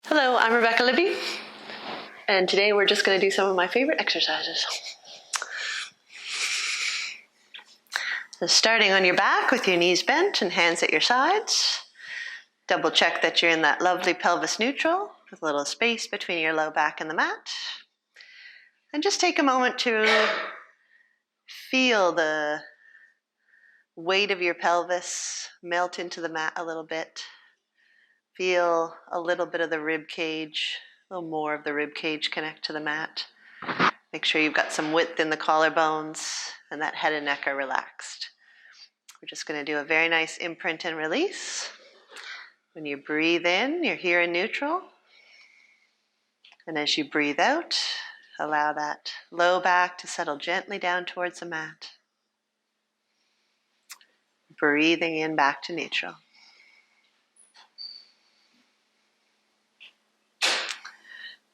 Hello, I'm Rebecca Libby, and today we're just going to do some of my favorite exercises. So starting on your back with your knees bent and hands at your sides. Double check that you're in that lovely pelvis neutral with a little space between your low back and the mat. And just take a moment to feel the weight of your pelvis melt into the mat a little bit. Feel a little bit of the rib cage, a little more of the rib cage connect to the mat. Make sure you've got some width in the collarbones and that head and neck are relaxed. We're just going to do a very nice imprint and release. When you breathe in, you're here in neutral. And as you breathe out, allow that low back to settle gently down towards the mat. Breathing in back to neutral.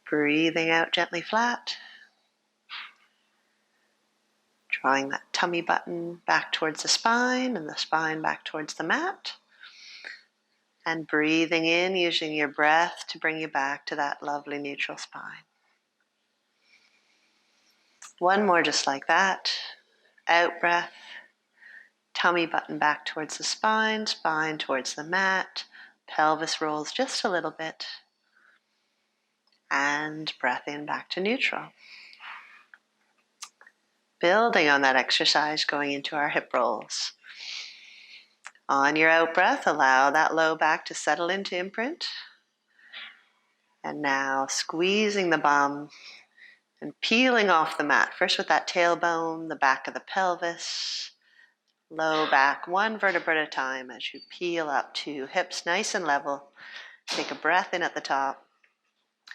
Breathing out gently flat. Drawing that tummy button back towards the spine and the spine back towards the mat. And breathing in, using your breath to bring you back to that lovely neutral spine. One more just like that. Out breath. Tummy button back towards the spine, spine towards the mat. Pelvis rolls just a little bit. And breath in back to neutral. Building on that exercise, going into our hip rolls. On your out breath, allow that low back to settle into imprint. And now squeezing the bum and peeling off the mat. First with that tailbone, the back of the pelvis. Low back, one vertebra at a time as you peel up to hips nice and level. Take a breath in at the top.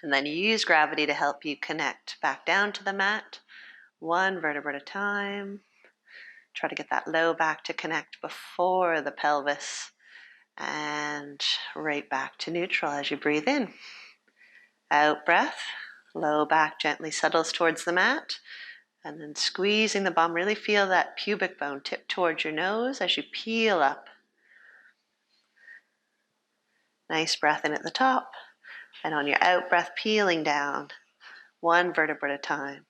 And then use gravity to help you connect back down to the mat. One vertebra at a time. Try to get that low back to connect before the pelvis. And right back to neutral as you breathe in. Out breath. Low back gently settles towards the mat. And then squeezing the bum. Really feel that pubic bone tip towards your nose as you peel up. Nice breath in at the top. And on your out breath, peeling down. One vertebra at a time.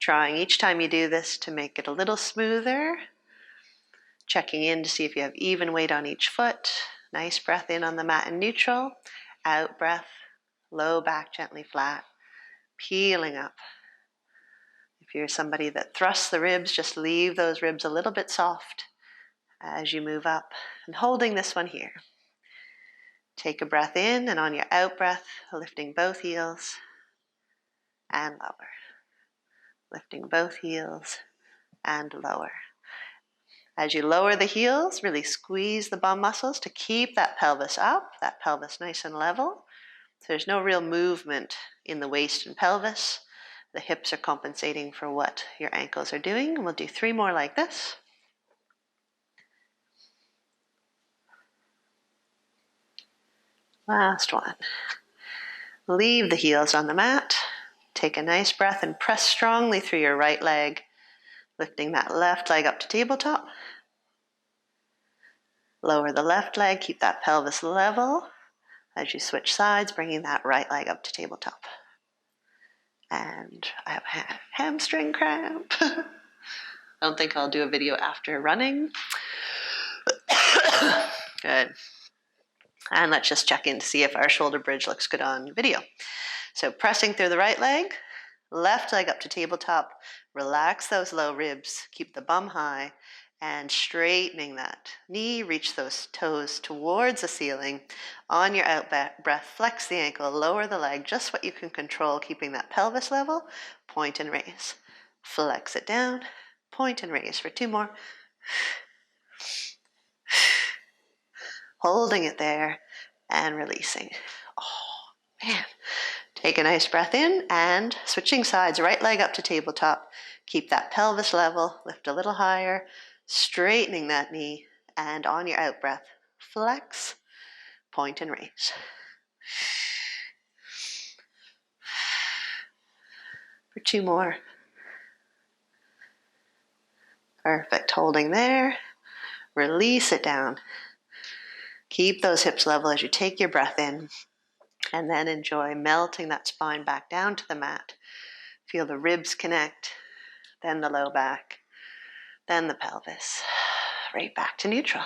Trying each time you do this to make it a little smoother. Checking in to see if you have even weight on each foot. Nice breath in on the mat in neutral. Out breath, low back gently flat. Peeling up. If you're somebody that thrusts the ribs, just leave those ribs a little bit soft as you move up. And holding this one here. Take a breath in, and on your out breath, lifting both heels and lower. Lifting both heels and lower. As you lower the heels, really squeeze the bum muscles to keep that pelvis up, that pelvis nice and level. So there's no real movement in the waist and pelvis. The hips are compensating for what your ankles are doing. We'll do 3 more like this. Last one. Leave the heels on the mat. Take a nice breath and press strongly through your right leg, lifting that left leg up to tabletop. Lower the left leg, keep that pelvis level. As you switch sides, bringing that right leg up to tabletop. And I have a hamstring cramp. I don't think I'll do a video after running. Good. And let's just check in to see if our shoulder bridge looks good on video. So pressing through the right leg, left leg up to tabletop, relax those low ribs, keep the bum high, and straightening that knee, reach those toes towards the ceiling. On your out breath, flex the ankle, lower the leg, just what you can control, keeping that pelvis level, point and raise. Flex it down, point and raise for 2 more. Holding it there and releasing. Oh, man. Take a nice breath in and switching sides, right leg up to tabletop. Keep that pelvis level, lift a little higher, straightening that knee, and on your out breath, flex, point and raise. For 2 more. Perfect, holding there. Release it down. Keep those hips level as you take your breath in. And then enjoy melting that spine back down to the mat. Feel the ribs connect, then the low back, then the pelvis, right back to neutral.